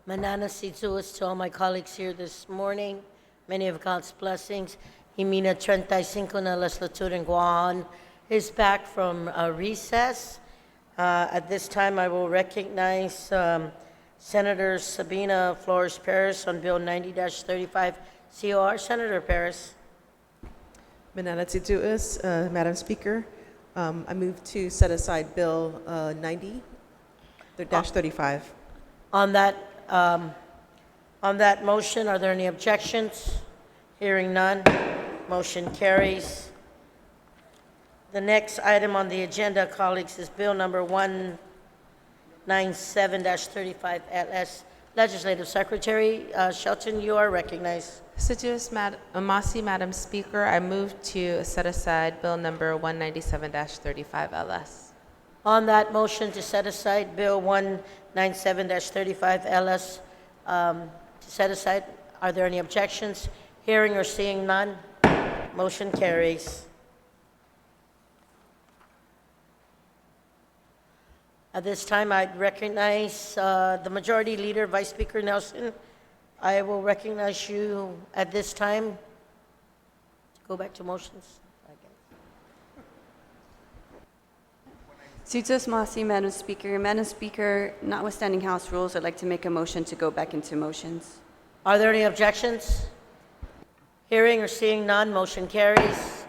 Manana Sitsuas to all my colleagues here this morning. Many of God's blessings. Himina 35 na legislature in Guam is back from recess. At this time, I will recognize Senator Sabina Flores-Perez on Bill 90-35 COR. Senator Perez. Mananatsituis, Madam Speaker, I move to set aside Bill 90-35. On that motion, are there any objections? Hearing none, motion carries. The next item on the agenda, colleagues, is Bill number 197-35 LS. Legislative Secretary Shelton, you are recognized. Assiduous Madam Speaker, I move to set aside Bill number 197-35 LS. On that motion to set aside Bill 197-35 LS, to set aside, are there any objections? Hearing or seeing none, motion carries. At this time, I'd recognize the Majority Leader, Vice Speaker Nelson. I will recognize you at this time to go back to motions. Suitos Masi, Madam Speaker. Madam Speaker, notwithstanding House rules, I'd like to make a motion to go back into motions. Are there any objections? Hearing or seeing none, motion carries.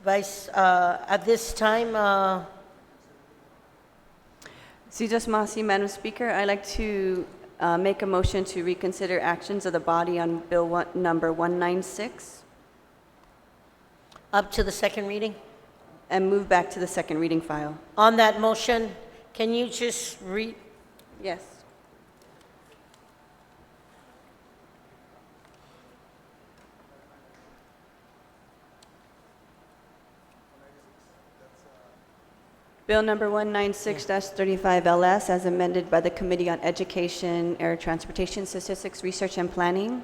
Vice, at this time, Suitos Masi, Madam Speaker, I'd like to make a motion to reconsider actions of the body on Bill number 196 up to the second reading. and move back to the second reading file. On that motion, can you just read? Yes. Bill number 196-35 LS, as amended by the Committee on Education, Air Transportation, Statistics, Research, and Planning,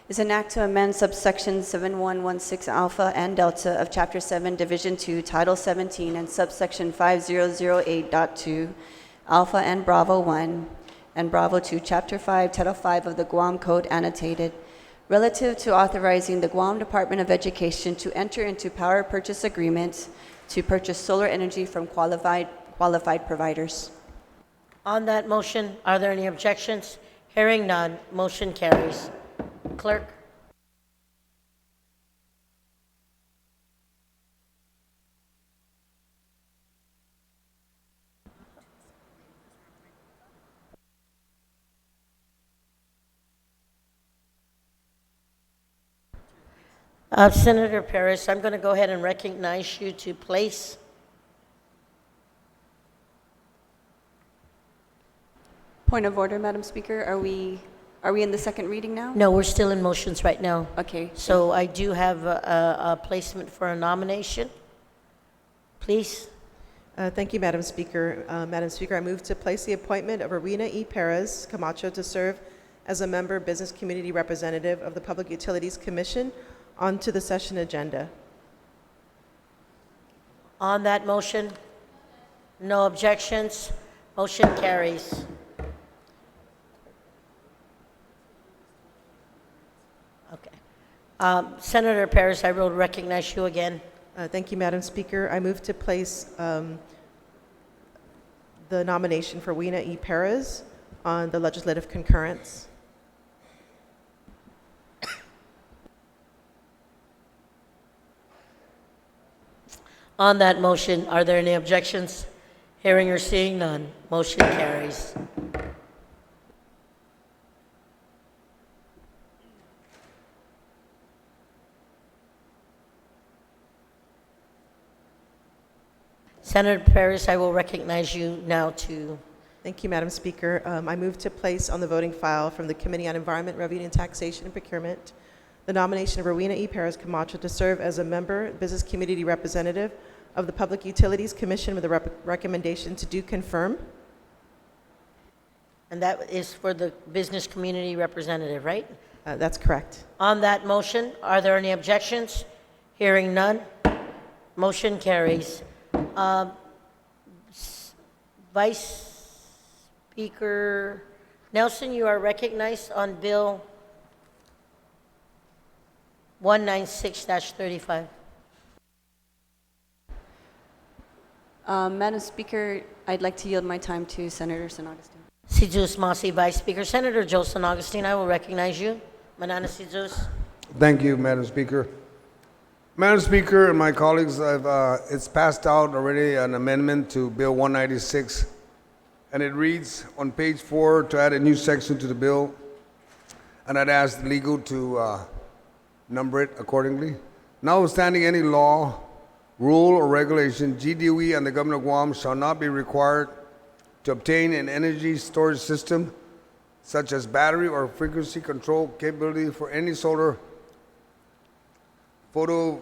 is an act to amend subsections 7116 alpha and delta of Chapter 7, Division 2, Title 17, and subsection 5008.2, alpha and Bravo 1, and Bravo 2, Chapter 5, Title 5 of the Guam Code annotated, relative to authorizing the Guam Department of Education to enter into power purchase agreements to purchase solar energy from qualified providers. On that motion, are there any objections? Hearing none, motion carries. Clerk. Senator Perez, I'm going to go ahead and recognize you to place. Point of order, Madam Speaker. Are we in the second reading now? No, we're still in motions right now. Okay. So I do have a placement for a nomination. Please. Thank you, Madam Speaker. Madam Speaker, I move to place the appointment of Arena E. Perez Camacho to serve as a member business community representative of the Public Utilities Commission onto the session agenda. On that motion, no objections, motion carries. Okay. Senator Perez, I will recognize you again. Thank you, Madam Speaker. I move to place the nomination for Wina E. Perez on the legislative concurrence. On that motion, are there any objections? Hearing or seeing none, motion carries. Senator Perez, I will recognize you now to. Thank you, Madam Speaker. I move to place on the voting file from the Committee on Environment, Revenue, and Taxation and Procurement the nomination of Rowena E. Perez Camacho to serve as a member business community representative of the Public Utilities Commission with a recommendation to do confirm. And that is for the business community representative, right? That's correct. On that motion, are there any objections? Hearing none, motion carries. Vice Speaker Nelson, you are recognized on Bill 196-35. Madam Speaker, I'd like to yield my time to Senator San Augustine. Si Jus Masi, Vice Speaker. Senator Joe San Augustine, I will recognize you. Manana si Jus. Thank you, Madam Speaker. Madam Speaker and my colleagues, it's passed out already an amendment to Bill 196, and it reads on page 4 to add a new section to the bill, and I'd ask legal to number it accordingly. Notwithstanding any law, rule, or regulation, GDOE and the Government of Guam shall not be required to obtain an energy storage system such as battery or frequency control capability for any solar photo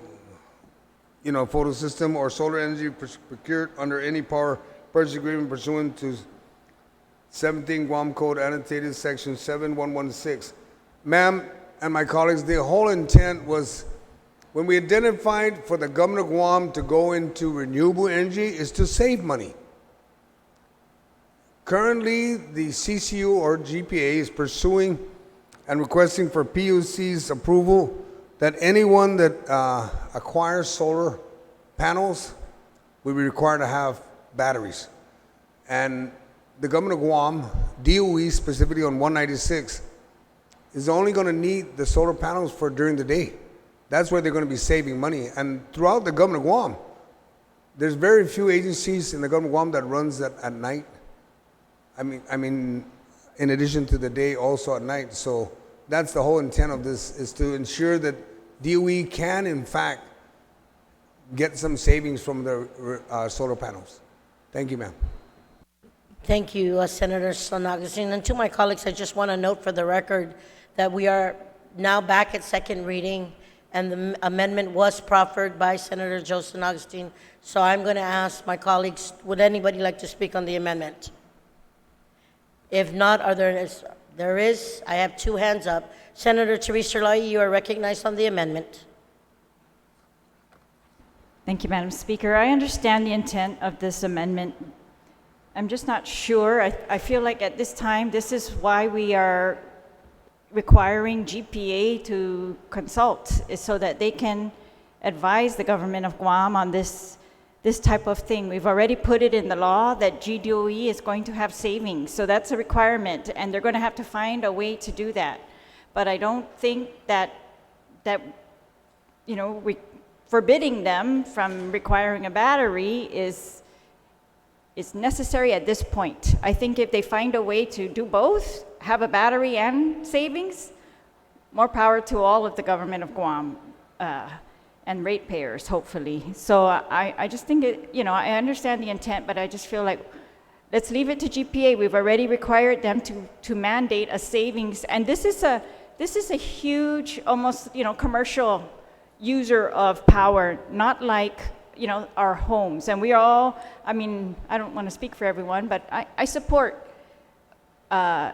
system or solar energy procured under any power purchase agreement pursuant to 17 Guam Code annotated section 7116. Ma'am and my colleagues, the whole intent was when we identified for the Government of Guam to go into renewable energy is to save money. Currently, the CCU or GPA is pursuing and requesting for PUC's approval that anyone that acquires solar panels will be required to have batteries. And the Government of Guam, DOE specifically on 196, is only going to need the solar panels for during the day. That's where they're going to be saving money. And throughout the Government of Guam, there's very few agencies in the Government of Guam that runs that at night. I mean, in addition to the day, also at night. So that's the whole intent of this, is to ensure that DOE can, in fact, get some savings from the solar panels. Thank you, ma'am. Thank you, Senator San Augustine. And to my colleagues, I just want to note for the record that we are now back at second reading, and the amendment was proffered by Senator Joe San Augustine. So I'm going to ask my colleagues, would anybody like to speak on the amendment? If not, there is, I have two hands up. Senator Teresa Lai, you are recognized on the amendment. Thank you, Madam Speaker. I understand the intent of this amendment. I'm just not sure. I feel like at this time, this is why we are requiring GPA to consult, is so that they can advise the Government of Guam on this type of thing. We've already put it in the law that GDOE is going to have savings, so that's a requirement, and they're going to have to find a way to do that. But I don't think that forbidding them from requiring a battery is necessary at this point. I think if they find a way to do both, have a battery and savings, more power to all of the Government of Guam and ratepayers, hopefully. So I just think I understand the intent, but I just feel like let's leave it to GPA. We've already required them to mandate a savings, and this is a huge, almost commercial user of power, not like our homes. And we are all, I don't want to speak for everyone, but I support homeowners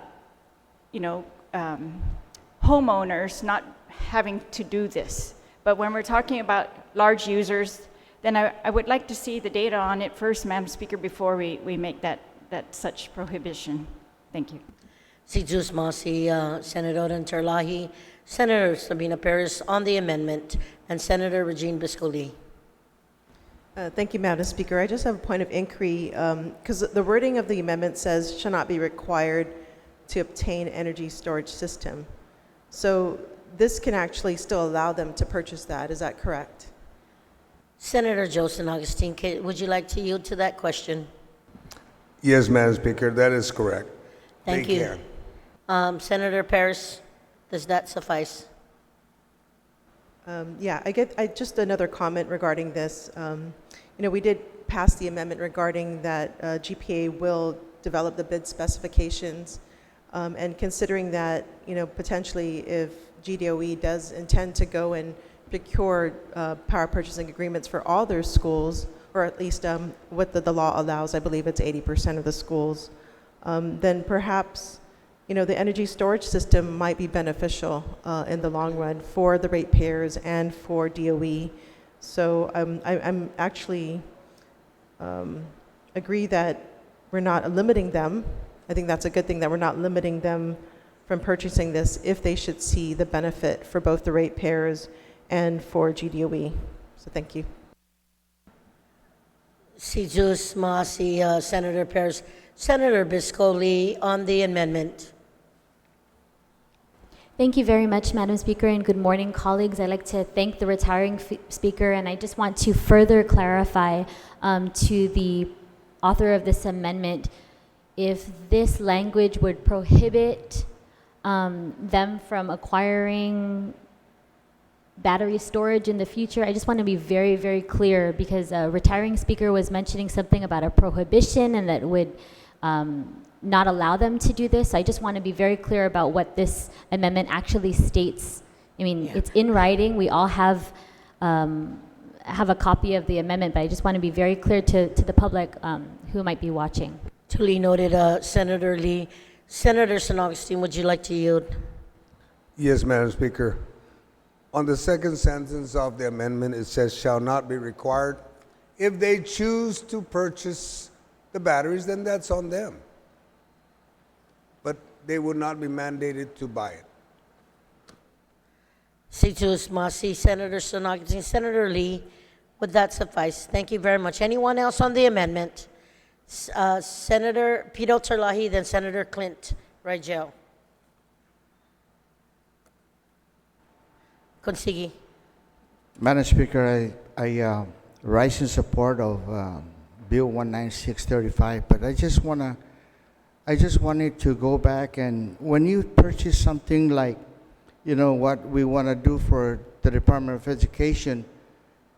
not having to do this. But when we're talking about large users, then I would like to see the data on it first, Madam Speaker, before we make that such prohibition. Thank you. Si Jus Masi, Senator Terlahi, Senator Sabina Perez on the amendment, and Senator Regine Biscoli. Thank you, Madam Speaker. I just have a point of inquiry, because the wording of the amendment says shall not be required to obtain energy storage system. So this can actually still allow them to purchase that. Is that correct? Senator Joe San Augustine, would you like to yield to that question? Yes, Madam Speaker, that is correct. Thank They you. can. Senator Perez, does that suffice? Yeah, I just another comment regarding this. We did pass the amendment regarding that GPA will develop the bid specifications, and considering that, potentially if GDOE does intend to go and procure power purchasing agreements for all their schools, or at least what the law allows, I believe it's 80% of the schools, then perhaps the energy storage system might be beneficial in the long run for the ratepayers and for DOE. So I'm actually agree that we're not limiting them I think that's a good thing that we're not limiting them from purchasing this if they should see the benefit for both the ratepayers and for GDOE. So thank you. Si Jus Masi, Senator Perez. Senator Biscoli on the amendment. Thank you very much, Madam Speaker, and good morning, colleagues. I'd like to thank the retiring speaker, and I just want to further clarify to the author of this amendment, if this language would prohibit them from acquiring battery storage in the future. I just want to be very, very clear, because a retiring speaker was mentioning something about a prohibition and that would not allow them to do this. I just want to be very clear about what this amendment actually states. I mean, it's in writing. We all have a copy of the amendment, but I just want to be very clear to the public who might be watching. Duly noted, Senator Lee. Senator San Augustine, would you like to yield? Yes, Madam Speaker. On the second sentence of the amendment, it says, shall not be required. If they choose to purchase the batteries, then that's on them. But they would not be mandated to buy it. Si Jus Masi, Senator San Augustine. Senator Lee, would that suffice? Thank you very much. Anyone else on the amendment? Senator Pito Terlahi, then Senator Clint Rigel. Consigi. Madam Speaker, I rise in support of Bill 19635, but I just wanted to go back, and when you purchase something like, what we want to do for the Department of Education,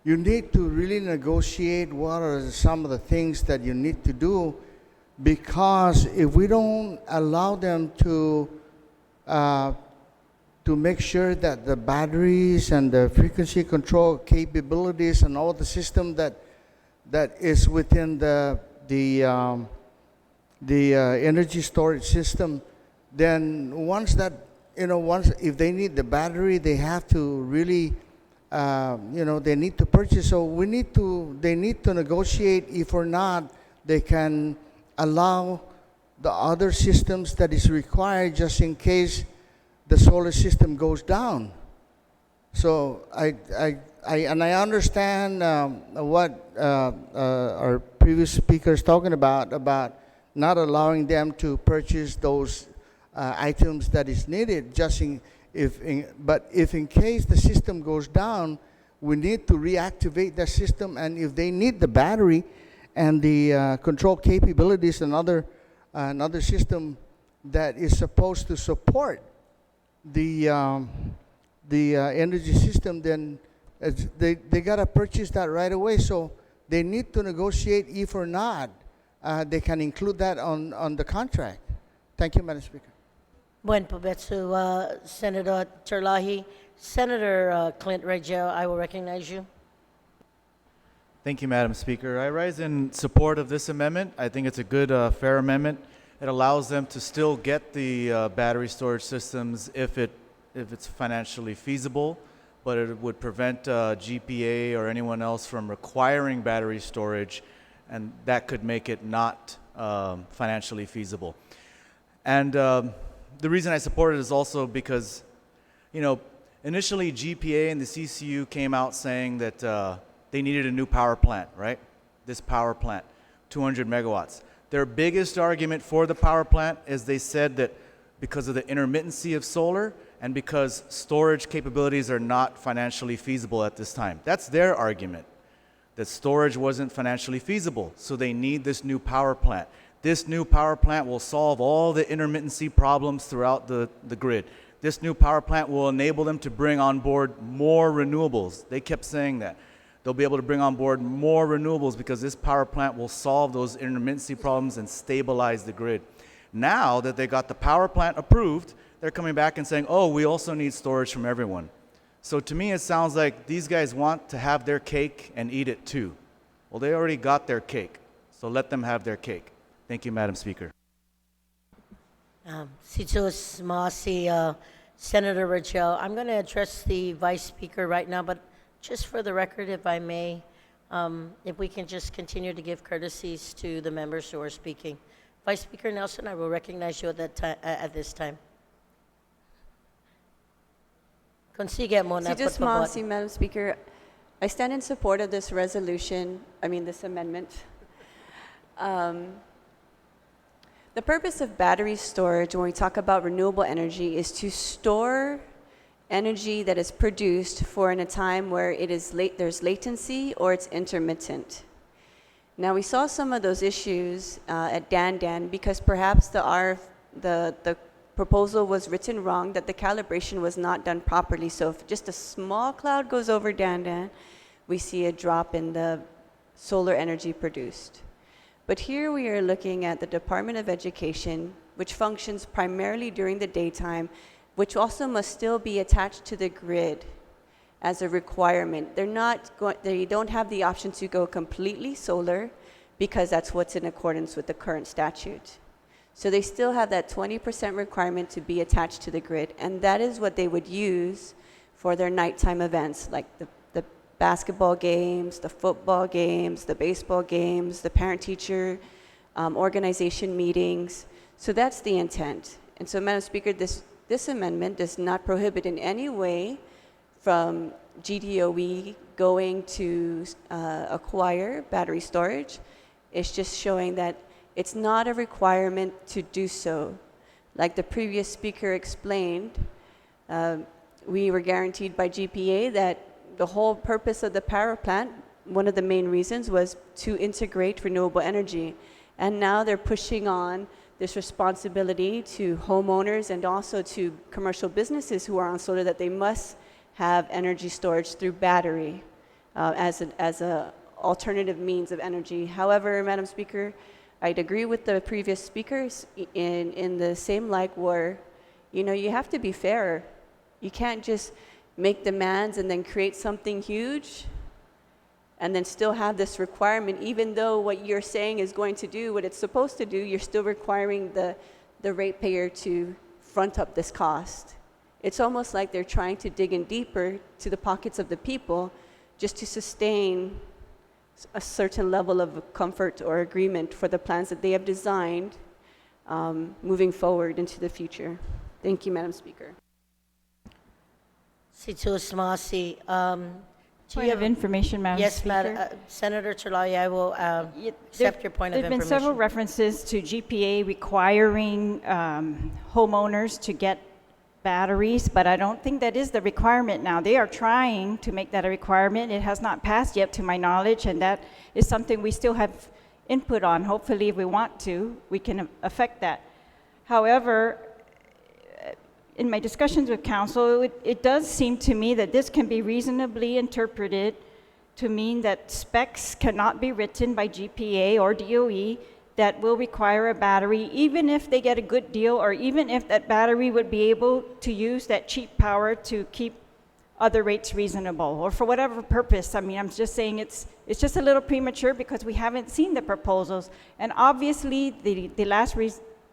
you need to really negotiate what are some of the things that you need to do, because if we don't allow them to make sure that the batteries and the frequency control capabilities and all the system that is within the energy storage system, then once if they need the battery, they have to really, they need to purchase. So they need to negotiate. If or not, they can allow the other systems that is required just in case the solar system goes down. So I understand what our previous speaker is talking about not allowing them to purchase those items that is needed. But if in case the system goes down, we need to reactivate that system. And if they need the battery and the control capabilities, another system that is supposed to support the energy system, then they got to purchase that right away. So they need to negotiate if or not they can include that on the contract. Thank you, Madam Speaker. Buen provecho, Senator Terlahi. Senator Clint Rigel, I will recognize you. Thank you, Madam Speaker. I rise in support of this amendment. I think it's a good, fair amendment. It allows them to still get the battery storage systems if it's financially feasible, but it would prevent GPA or anyone else from requiring battery storage, and that could make it not financially feasible. And the reason I support it is also because, initially GPA and the CCU came out saying that they needed a new power plant, right? This power plant, 200 megawatts. Their biggest argument for the power plant is they said that because of the intermittency of solar and because storage capabilities are not financially feasible at this time. That's their argument, that storage wasn't financially feasible, so they need this new power plant. This new power plant will solve all the intermittency problems throughout the grid. This new power plant will enable them to bring on board more renewables. They kept saying that. They'll be able to bring on board more renewables because this power plant will solve those intermittency problems and stabilize the grid. Now that they got the power plant approved, they're coming back and saying, oh, we also need storage from everyone. So to me, it sounds like these guys want to have their cake and eat it too. Well, they already got their cake, so let them have their cake. Thank you, Madam Speaker. Si Jus Masi, Senator Rigel. I'm going to address the Vice Speaker right now, but just for the record, if I may, if we can just continue to give courtesies to the members who are speaking. Vice Speaker Nelson, I will recognize you at this time. Consigue mo na, Si just por favor. Masi, Madam Speaker, I stand in support of this resolution, this amendment. The purpose of battery storage, when we talk about renewable energy, is to store energy that is produced for in a time where it is there's latency or it's intermittent. Now, we saw some of those issues at Dan because perhaps the proposal was written wrong, that the calibration was not done properly. So if just a small cloud goes over Dan, we see a drop in the solar energy produced. But here we are looking at the Department of Education, which functions primarily during the daytime, which also must still be attached to the grid as a requirement. They don't have the option to go completely solar because that's what's in accordance with the current statute. So they still have that 20% requirement to be attached to the grid, and that is what they would use for their nighttime events, like the basketball games, the football games, the baseball games, the parent-teacher organization meetings. So that's the intent. And so, Madam Speaker, this amendment does not prohibit in any way from GDOE going to acquire battery storage. It's just showing that it's not a requirement to do so. Like the previous speaker explained, we were guaranteed by GPA that the whole purpose of the power plant, one of the main reasons, was to integrate renewable energy. And now they're pushing on this responsibility to homeowners and also to commercial businesses who are on solar, that they must have energy storage through battery as a alternative means of energy. However, Madam Speaker, I'd agree with the previous speakers in the same like where, you have to be fair. You can't just make demands and then create something huge and then still have this requirement, even though what you're saying is going to do what it's supposed to do, you're still requiring the ratepayer to front up this cost. It's almost like they're trying to dig in deeper to the pockets of the people just to sustain a certain level of comfort or agreement for the plans that they have designed moving forward into the future. Thank you, Madam Speaker. Si Tus Masi, Point of information, Madam yes, Speaker. Senator Chalayi, I will accept your point of There've been information. several references to GPA requiring homeowners to get batteries, but I don't think that is the requirement now. They are trying to make that a requirement. It has not passed yet, to my knowledge, and that is something we still have input on. Hopefully, if we want to, we can affect that. However, in my discussions with council, it does seem to me that this can be reasonably interpreted to mean that specs cannot be written by GPA or DOE that will require a battery, even if they get a good deal, or even if that battery would be able to use that cheap power to keep other rates reasonable, or for whatever purpose. I mean, I'm just saying it's just a little premature because we haven't seen the proposals. And obviously, the last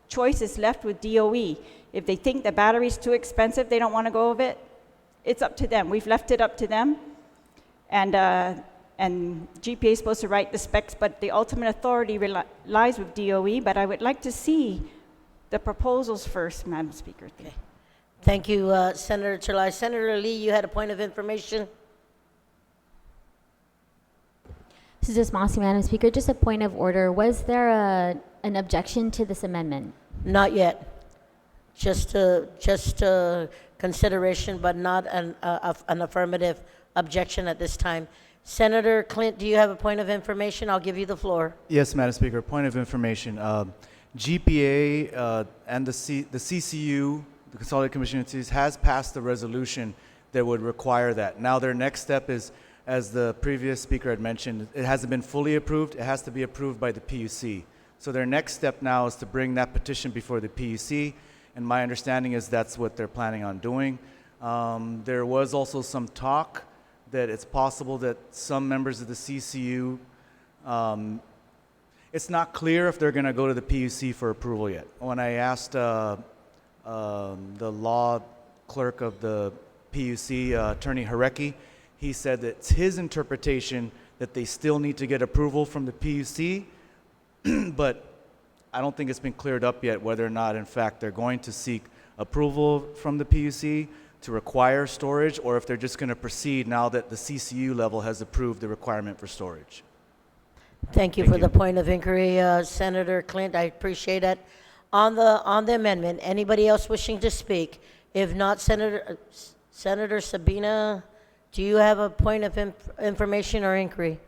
choice is left with DOE. If they think the battery's too expensive, they don't want to go with it, it's up to them. We've left it up to them. And GPA is supposed to write the specs, but the ultimate authority lies with DOE. But I would like to see the proposals first, Madam Speaker. Okay. Thank you, Senator Chalayi. Senator Lee, you had a point of information? This is just Mossy, Madam Speaker. Just a point of order. Was there an objection to this amendment? Not yet. Just consideration, but not an affirmative objection at this time. Senator Clint, do you have a point of information? I'll give you the floor. Yes, Madam Speaker. Point of information. GPA and the CCU, the Consolidated Commission on Utilities, has passed a resolution that would require that. Now their next step is, as the previous speaker had mentioned, it hasn't been fully approved. It has to be approved by the PUC. So their next step now is to bring that petition before the PUC, and my understanding is that's what they're planning on doing. There was also some talk that it's possible that some members of the CCU, it's not clear if they're going to go to the PUC for approval yet. When I asked the law clerk of the PUC, Attorney Harecki, he said that it's his interpretation that they still need to get approval from the PUC, but I don't think it's been cleared up yet whether or not, in fact, they're going to seek approval from the PUC to require storage, or if they're just going to proceed now that the CCU level has approved the requirement for storage. Thank you Thank for the point of inquiry, Senator Clint. I appreciate it. On the amendment, anybody else wishing to speak? If not, Senator Sabina, do you have a point of information or inquiry?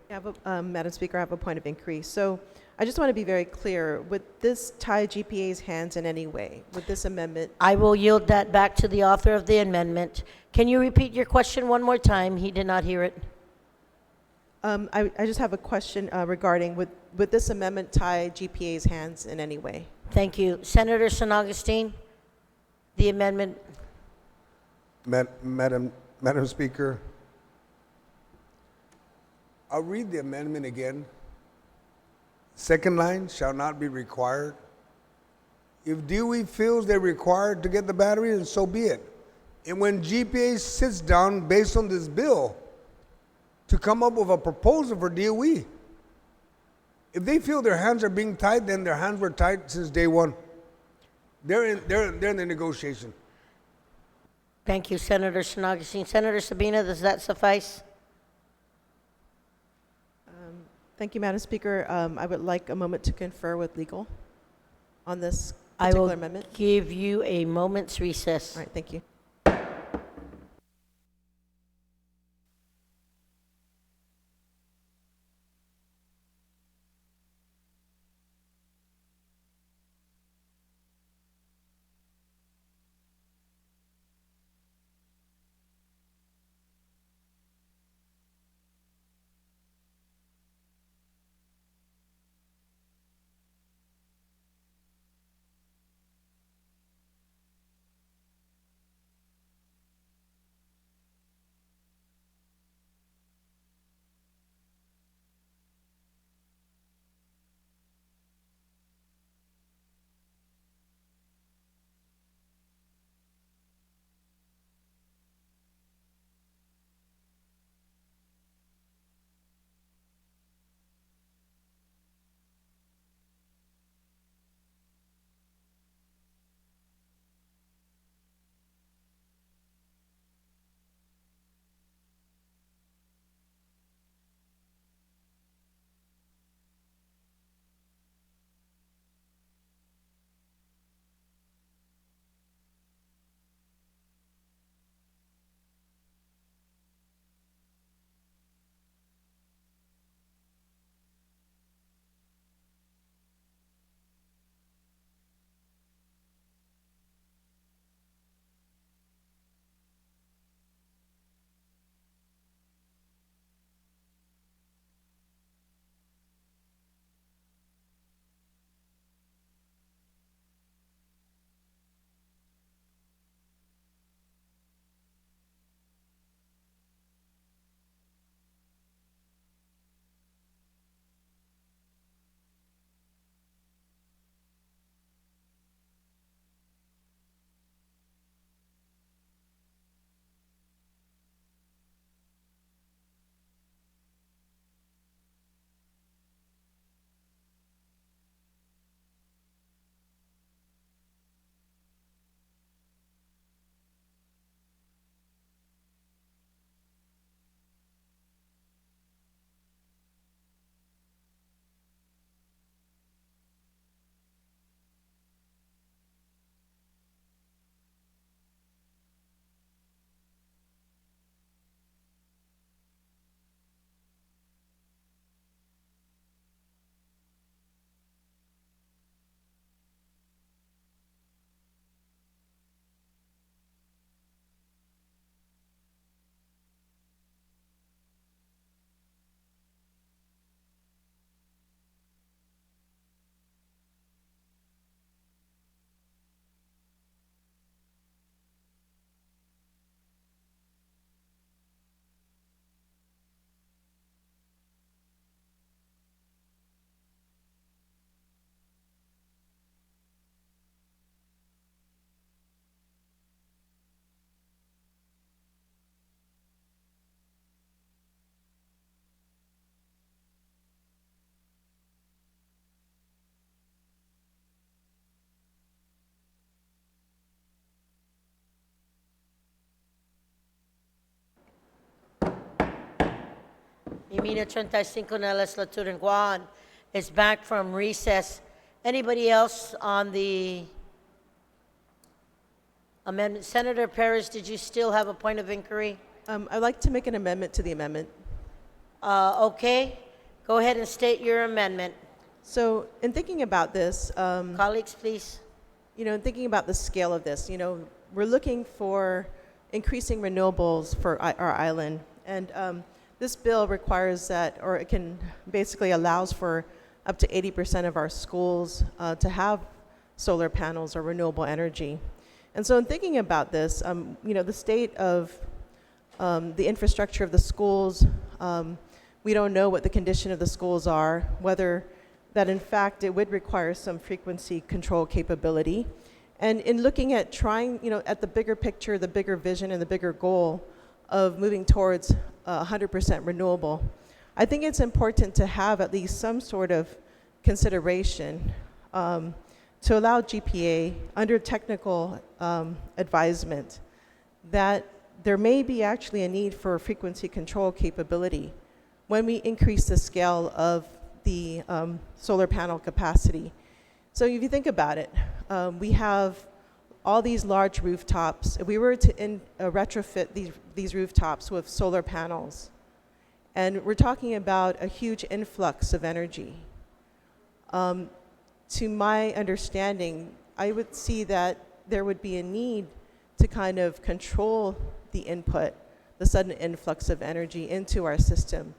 Madam Speaker, I have a point of inquiry. So I just want to be very clear. Would this tie GPA's hands in any way? Would this amendment? I will yield that back to the author of the amendment. Can you repeat your question one more time? He did not hear it. I just have a question regarding, would this amendment tie GPA's hands in any way? Thank you. Senator San Augustine, the amendment. Madam Speaker, I'll read the amendment again. Second line, shall not be required. If DOE feels they're required to get the battery, then so be it. And when GPA sits down based on this bill to come up with a proposal for DOE, if they feel their hands are being tied, then their hands were tied since day one. They're in the negotiation. Thank you, Senator San Augustine. Senator Sabina, does that suffice? Thank you, Madam Speaker. I would like a moment to confer with legal on this I particular will amendment. give you a moment's recess. All right, thank you. Yamina 35 na Legislature in Guam is back from recess. Anybody else on the amendment? Senator Perez, did you still have a point of inquiry? I'd like to make an amendment to the amendment. Okay, go ahead and state your amendment. So in thinking about this, Colleagues, please. in thinking about the scale of this, we're looking for increasing renewables for our island. And this bill requires that, or it can basically allows for up to 80% of our schools to have solar panels or renewable energy. And so in thinking about this, the state of the infrastructure of the schools, we don't know what the condition of the schools are, whether that in fact it would require some frequency control capability. And in looking at trying, at the bigger picture, the bigger vision and the bigger goal of moving towards 100% renewable, I think it's important to have at least some sort of consideration to allow GPA under technical advisement that there may be actually a need for frequency control capability when we increase the scale of the solar panel capacity. So if you think about it, we have all these large rooftops. If we were to retrofit these rooftops with solar panels, and we're talking about a huge influx of energy. To my understanding, I would see that there would be a need to kind of control the input, the sudden influx of energy into our system.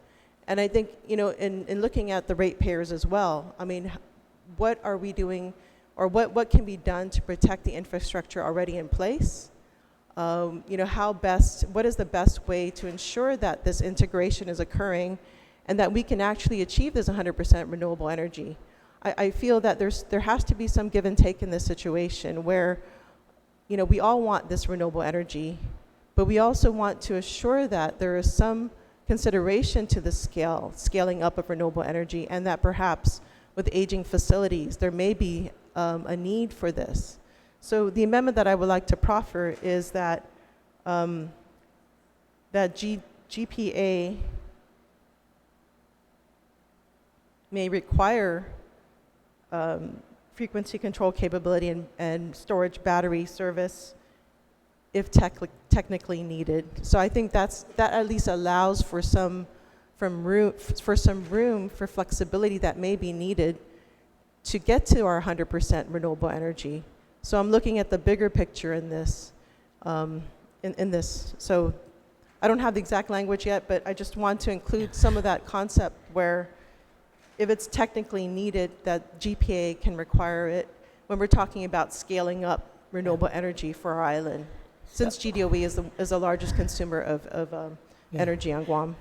And I think, in looking at the ratepayers as well, I mean, what are we doing, or what can be done to protect the infrastructure already in place? What is the best way to ensure that this integration is occurring and that we can actually achieve this 100% renewable energy? I feel that there has to be some give and take in this situation where, we all want this renewable energy, but we also want to assure that there is some consideration to the scaling up of renewable energy, and that perhaps with aging facilities, there may be a need for this. So the amendment that I would like to proffer is that GPA may require frequency control capability and storage battery service if technically needed. So I think that at least allows for some room for flexibility that may be needed to get to our 100% renewable energy. So I'm looking at the bigger picture in this. In this, so I don't have the exact language yet, but I just want to include some of that concept where, if it's technically needed, that GPA can require it when we're talking about scaling up renewable energy for our island, since GDOE is the largest consumer of energy on Guam.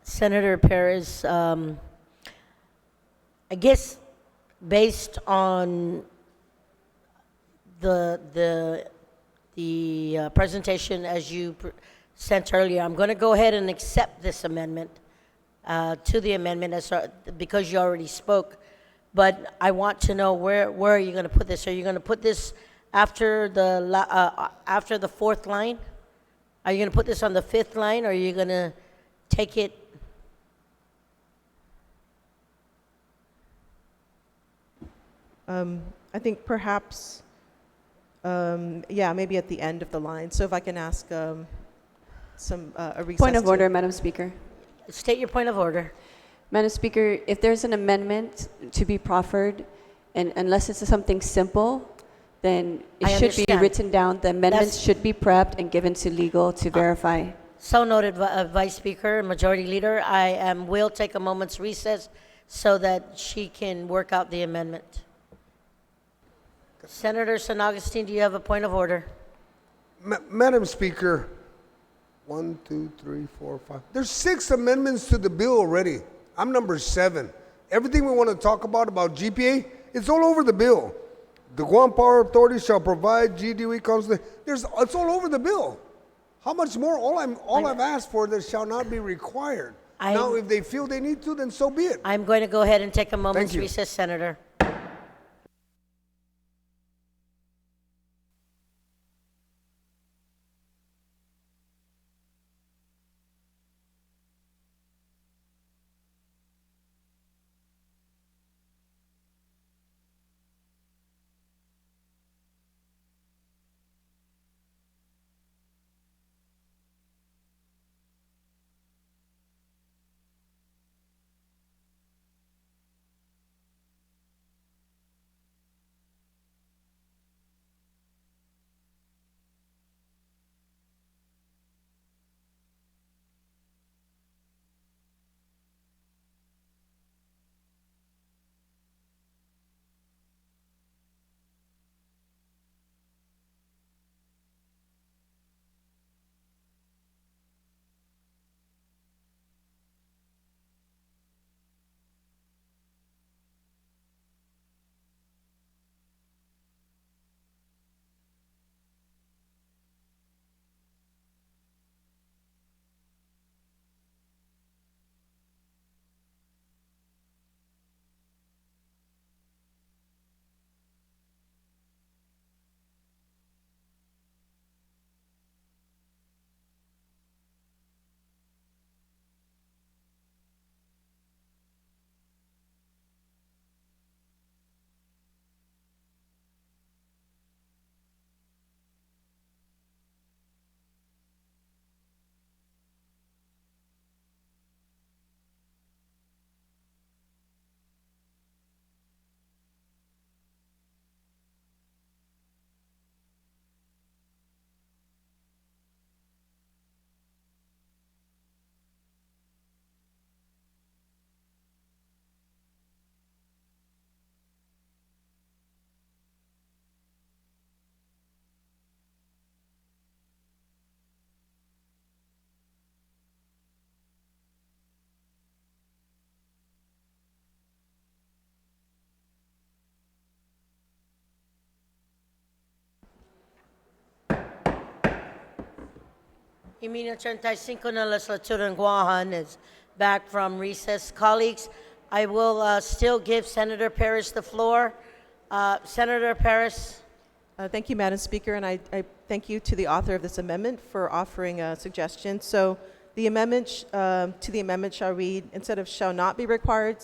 Senator Perez, I guess based on the presentation as you sent earlier, I'm going to go ahead and accept this amendment to the amendment because you already spoke. But I want to know where are you going to put this? Are you going to put this after the fourth line? Are you going to put this on the fifth line, or are you going to take it? I think perhaps, maybe at the end of the line. So if I can ask a recess. Point of order, Madam Speaker. State your point of order. Madam Speaker, if there's an amendment to be proffered, and unless it's something simple, then it I should be understand. written down. The amendments That's- should be prepped and given to legal to verify. So noted, Vice Speaker and Majority Leader. I will take a moment's recess so that she can work out the amendment. Senator San Augustine, do you have a point of order? Madam Speaker, 1, 2, 3, 4, 5. There's 6 amendments to the bill already. I'm number 7. Everything we want to talk about GPA, it's all over the bill. The Guam Power Authority shall provide GDOE consultation. It's all over the bill. How much more? All I've asked for, that shall not be required. Now, if they feel they need to, then so be it. I'm going to go ahead and take a moment's you. recess, Senator. Imina 35 na legislature ng Guam is back from recess. Colleagues, I will still give Senator Paris the floor. Senator Paris. Thank you, Madam Speaker, and I thank you to the author of this amendment for offering a suggestion. So the amendment to the amendment shall read, instead of shall not be required,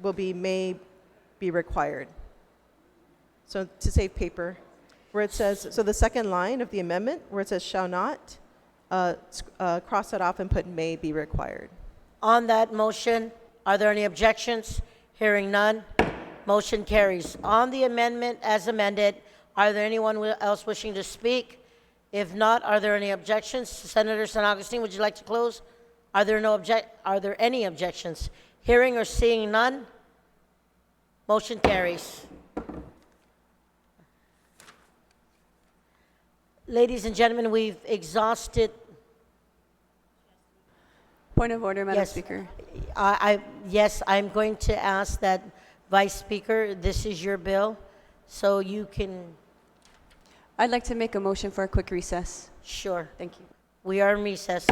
will be may be required. So to save paper, where it says, so the second line of the amendment, where it says shall not, cross that off and put may be required. On that motion, are there any objections? Hearing none, motion carries. On the amendment as amended, are there anyone else wishing to speak? If not, are there any objections? Senator San Agustin, would you like to close? Are there any objections? Hearing or seeing none, motion carries. Ladies and gentlemen, we've exhausted. Point of order, Madam Yes. Speaker. Yes, I'm going to ask that Vice Speaker, this is your bill, so you can, I'd like to make a motion for a quick recess. sure. Thank you. We are in recess.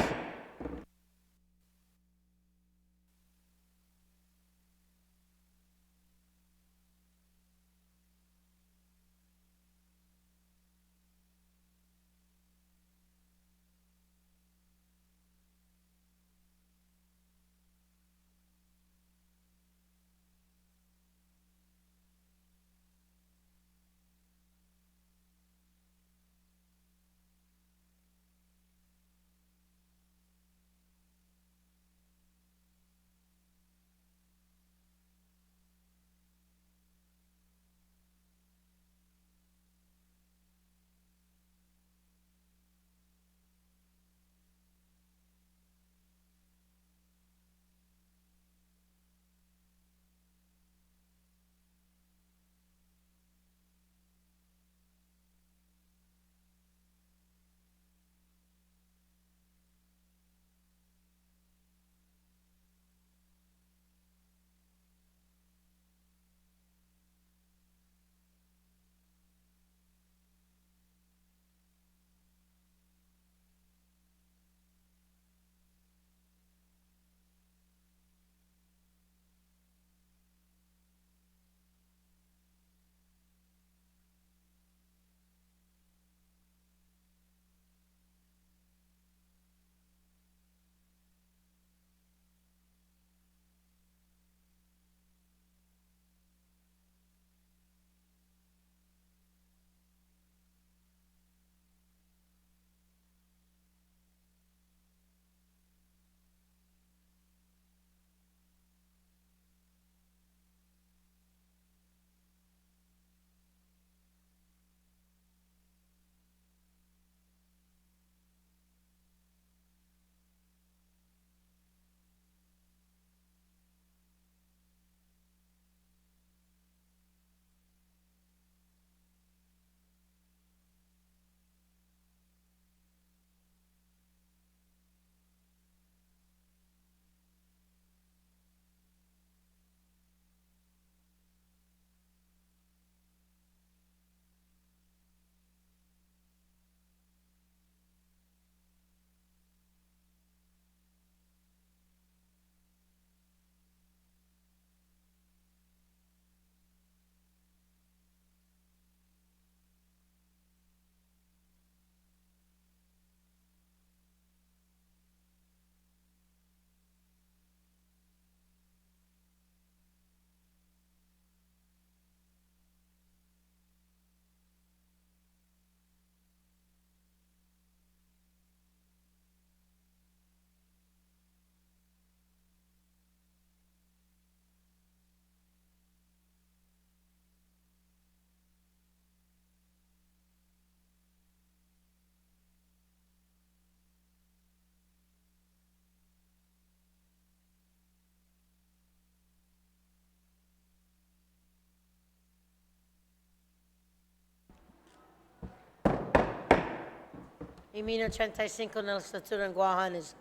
Imina 35 na legislature ng Guam is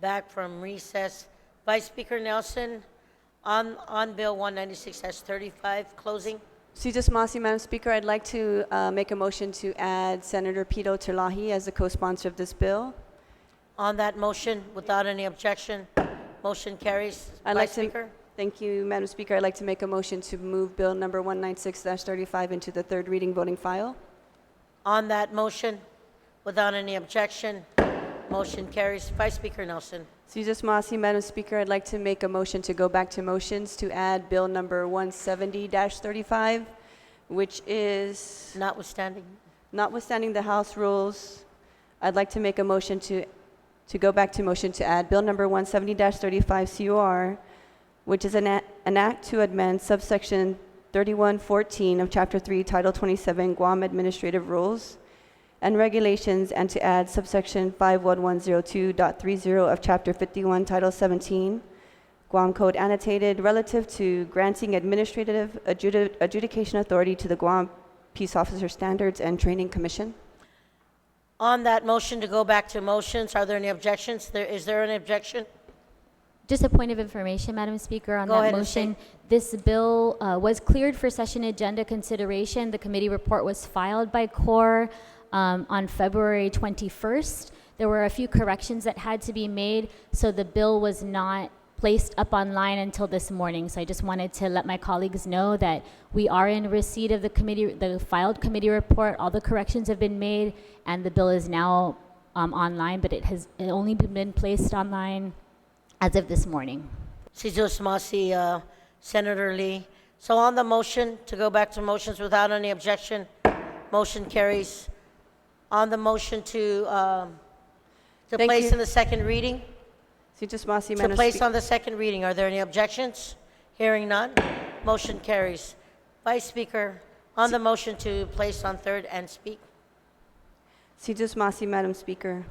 back from recess. Vice Speaker Nelson, on Bill 196-35, closing. Just Masi, Madam Speaker, I'd like to make a motion to add Senator Pito Terlahi as the co-sponsor of this bill. On that motion, without any objection, motion carries. I'd Vice like to, Speaker? thank you, Madam Speaker. I'd like to make a motion to move Bill number 196-35 into the third reading voting file. On that motion, without any objection, motion carries. Vice Speaker Nelson. Jesus Masi, Madam Speaker, I'd like to make a motion to go back to motions to add Bill number 170-35, which is notwithstanding the House rules. I'd like to make a motion to go back to motion to add Bill number 170-35 COR, which is an act to amend subsection 3114 of Chapter 3, Title 27, Guam Administrative Rules and Regulations, and to add subsection 51102.30 of Chapter 51, Title 17, Guam Code Annotated, relative to granting administrative adjudication authority to the Guam Peace Officer Standards and Training Commission. On that motion to go back to motions, are there any objections? Is there an objection? Just a point of information, Madam Speaker, on Go that ahead and motion. This bill was cleared for session agenda consideration. The committee report was filed by CORE on February 21st. There were a few corrections that had to be made, so the bill was not placed up online until this morning. So I just wanted to let my colleagues know that we are in receipt of the filed committee report. All the corrections have been made, and the bill is now online, but it has only been placed online as of this morning. Jesus Masi, Senator Lee. So on the motion to go back to motions without any objection, motion carries. On the motion to Thank place you. in the second reading, Jesus Masi, to Madam place Speaker. on the second reading, are there any objections? Hearing none, motion carries. Vice Speaker, on the motion to place on third and speak, Jesus Masi, Madam Speaker.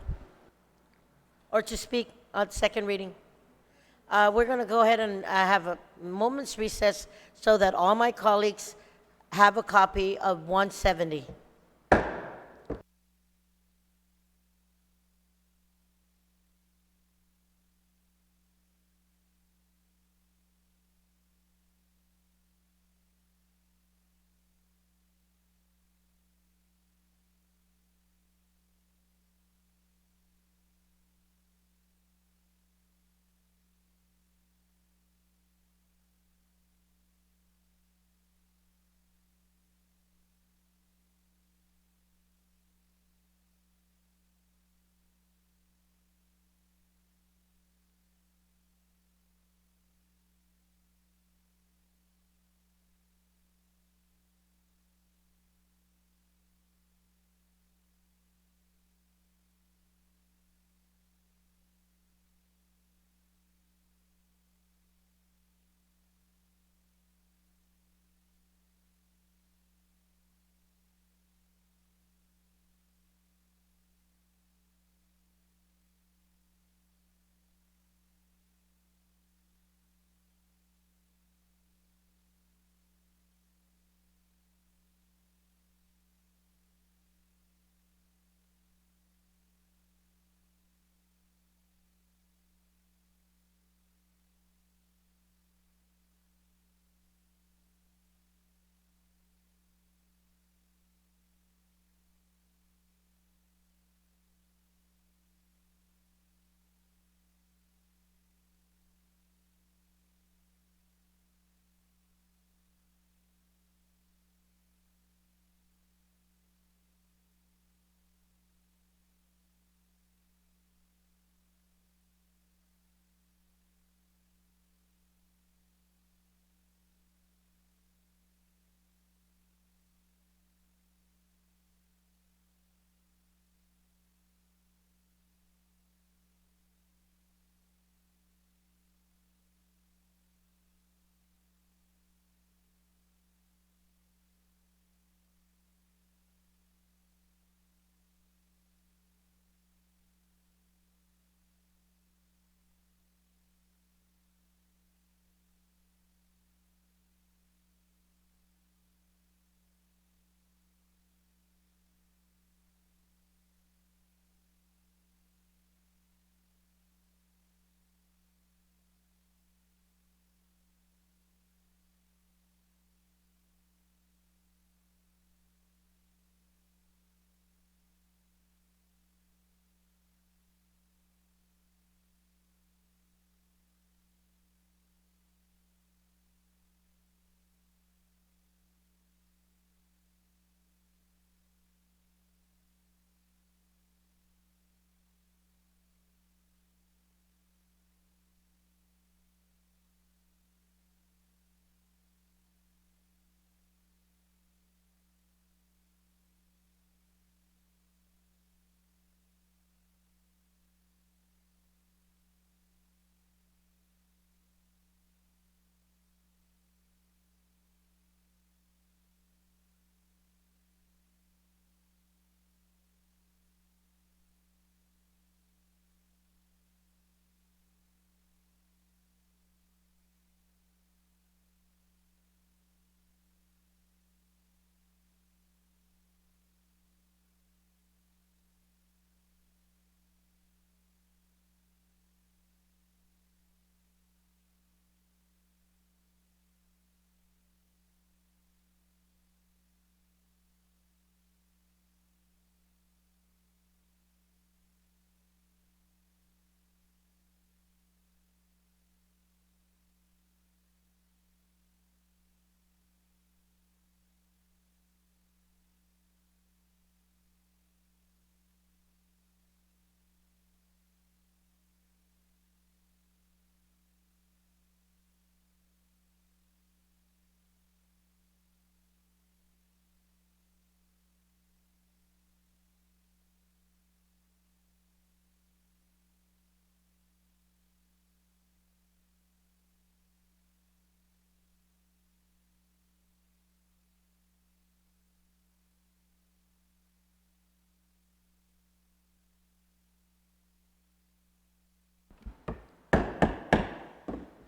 or to speak on second reading. We're going to go ahead and have a moment's recess so that all my colleagues have a copy of 170.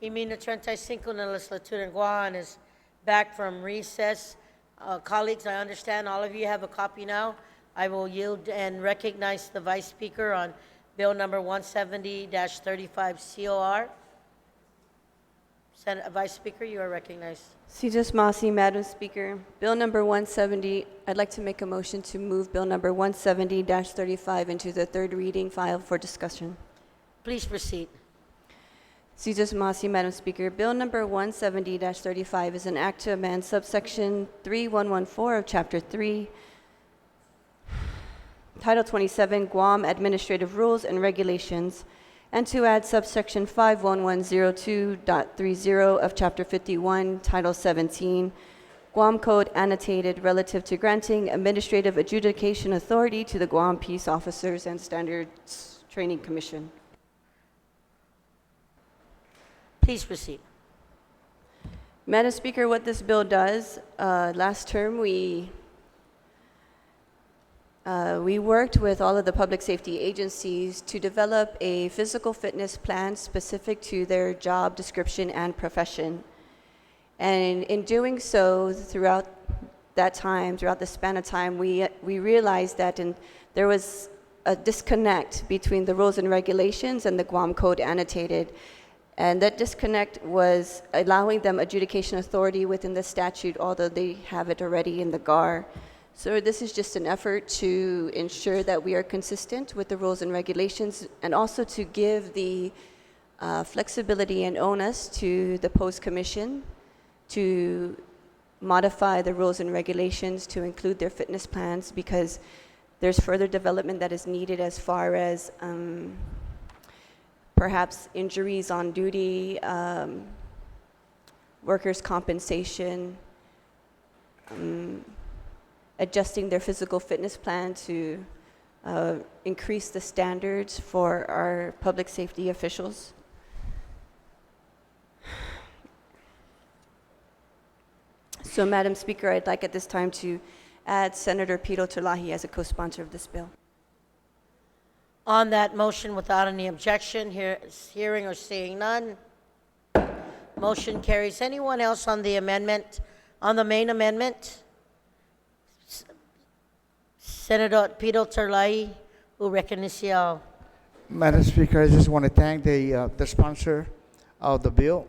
y mina 35 na legislatura in Guam is back from recess. Colleagues, I understand all of you have a copy now. I will yield and recognize the Vice Speaker on Bill number 170-35 COR. Vice Speaker, you are recognized. Sijus Masi, Madam Speaker. Bill number 170, I'd like to make a motion to move Bill number 170-35 into the third reading file for discussion. Please proceed. Sijus Masi, Madam Speaker. Bill number 170-35 is an act to amend subsection 3114 of Chapter 3, Title 27, Guam Administrative Rules and Regulations, and to add subsection 51102.30 of Chapter 51, Title 17, Guam Code annotated relative to granting administrative adjudication authority to the Guam Peace Officers and Standards Training Commission. Please proceed. Madam Speaker, what this bill does, last term we worked with all of the public safety agencies to develop a physical fitness plan specific to their job description and profession. And in doing so, throughout that time, throughout the span of time, we realized that there was a disconnect between the rules and regulations and the Guam Code annotated. And that disconnect was allowing them adjudication authority within the statute, although they have it already in the GAR. So this is just an effort to ensure that we are consistent with the rules and regulations, and also to give the flexibility and onus to the Post Commission to modify the rules and regulations to include their fitness plans, because there's further development that is needed as far as perhaps injuries on duty, workers' compensation, adjusting their physical fitness plan to increase the standards for our public safety officials. So, Madam Speaker, I'd like at this time to add Senator Pito Tulahi as a co-sponsor of this bill. On that motion, without any objection, hearing or seeing none, motion carries. Anyone else on the amendment, on the main amendment? Senator Pito Tulahi, who recognizes. Madam Speaker, I just want to thank the sponsor of the bill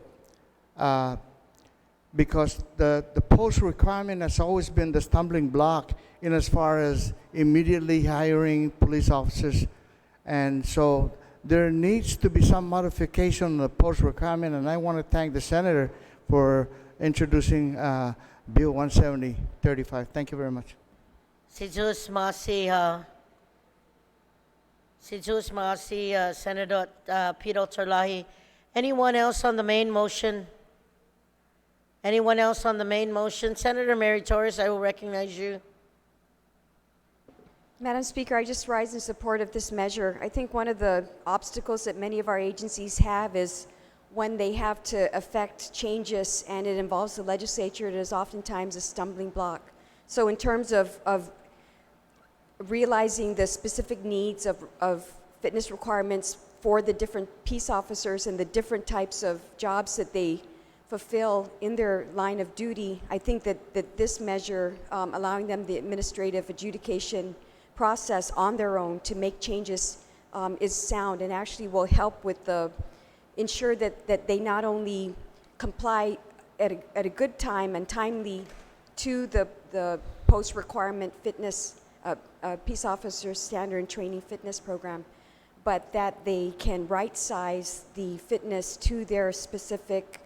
because the post requirement has always been the stumbling block in as far as immediately hiring police officers. And so there needs to be some modification on the post requirement, and I want to thank the Senator for introducing Bill 170-35. Thank you very much. Sijus Masi, Senator Pito Tulahi. Anyone else on the main motion? Anyone else on the main motion? Senator Mary Torres, I will recognize you. Madam Speaker, I just rise in support of this measure. I think one of the obstacles that many of our agencies have is when they have to effect changes and it involves the legislature, it is oftentimes a stumbling block. So in terms of realizing the specific needs of fitness requirements for the different peace officers and the different types of jobs that they fulfill in their line of duty, I think that this measure, allowing them the administrative adjudication process on their own to make changes is sound, and actually will help with ensure that they not only comply at a good time and timely to the post-requirement fitness peace officer standard and training fitness program, but that they can right-size the fitness to their specific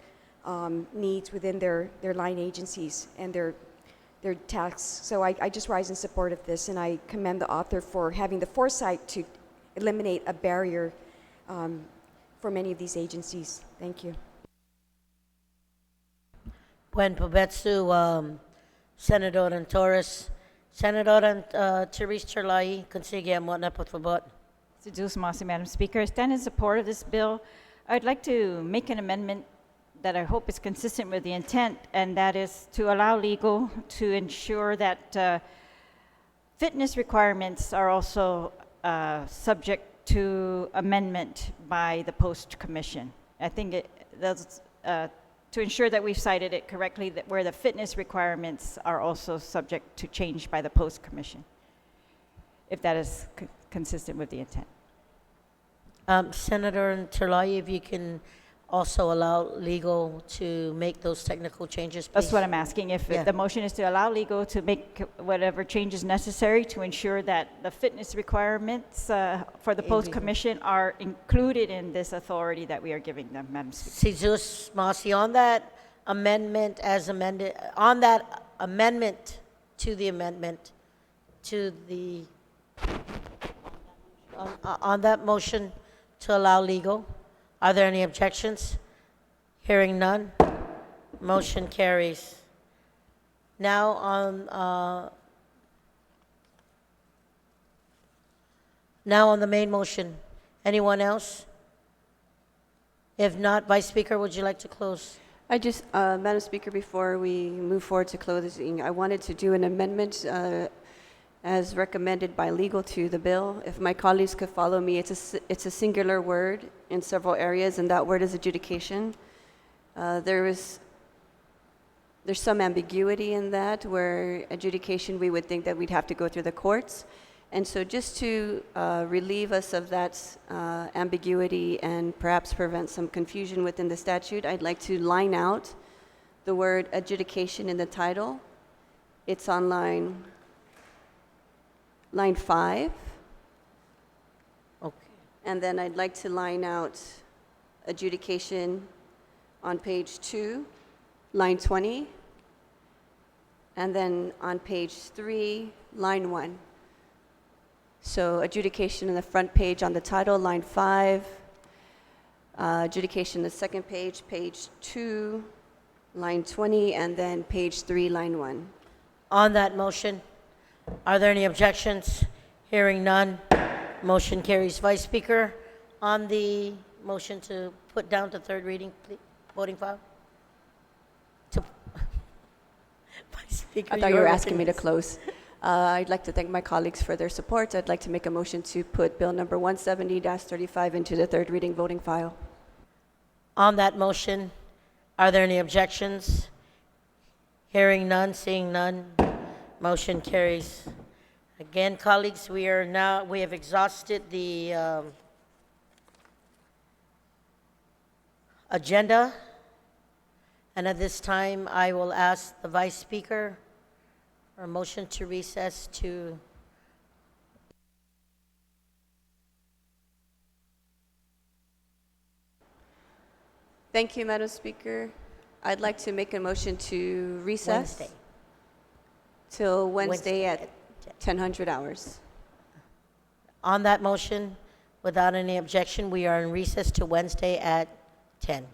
needs within their line agencies and their tasks. So I just rise in support of this, and I commend the author for having the foresight to eliminate a barrier for many of these agencies. Thank you. Buen Pobetsu, Senator Torres. Senator Therese Tulahi, consigue mo na por favor. Sijus Masi, Madam Speaker. I stand in support of this bill. I'd like to make an amendment that I hope is consistent with the intent, and that is to allow legal to ensure that fitness requirements are also subject to amendment by the Post Commission. I think to ensure that we've cited it correctly, that where the fitness requirements are also subject to change by the post commission, if that is consistent with the intent. Senator Terlaye, if you can also allow legal to make those technical changes, please. That's what I'm asking, if Yeah. the motion is to allow legal to make whatever changes necessary to ensure that the fitness requirements for the post commission are included in this authority that we are giving them, Madam Speaker. Jesus Masi, on that amendment as amended, on that amendment to the amendment to the, on that motion to allow legal, are there any objections? Hearing none, motion carries. Now on the main motion, anyone else? If not, Vice Speaker, would you like to close? I just, Madam Speaker, before we move forward to closing, I wanted to do an amendment as recommended by legal to the bill. If my colleagues could follow me, it's a singular word in several areas, and that word is adjudication. There's some ambiguity in that, where adjudication, we would think that we'd have to go through the courts. And so just to relieve us of that ambiguity and perhaps prevent some confusion within the statute, I'd like to line out the word adjudication in the title. It's on line 5. Okay. And then I'd like to line out adjudication on page 2, line 20. And then on page 3, line 1. So adjudication in the front page on the title, line 5. Adjudication in the second page, page 2, line 20, and then page 3, line 1. On that motion, are there any objections? Hearing none, motion carries. Vice Speaker, on the motion to put down to third reading, please, voting file? Vice Speaker, I thought you were you're asking me to recognized. close. I'd like to thank my colleagues for their support. I'd like to make a motion to put Bill number 170-35 into the third reading voting file. On that motion, are there any objections? Hearing none, seeing none, motion carries. Again, colleagues, we have exhausted the agenda. And at this time, I will ask the Vice Speaker for a motion to recess to Thank you, Madam Speaker. I'd like to make a motion to recess Wednesday. till Wednesday Wednesday at 10:00 hours. On that motion, without any objection, we are in recess to Wednesday at 10.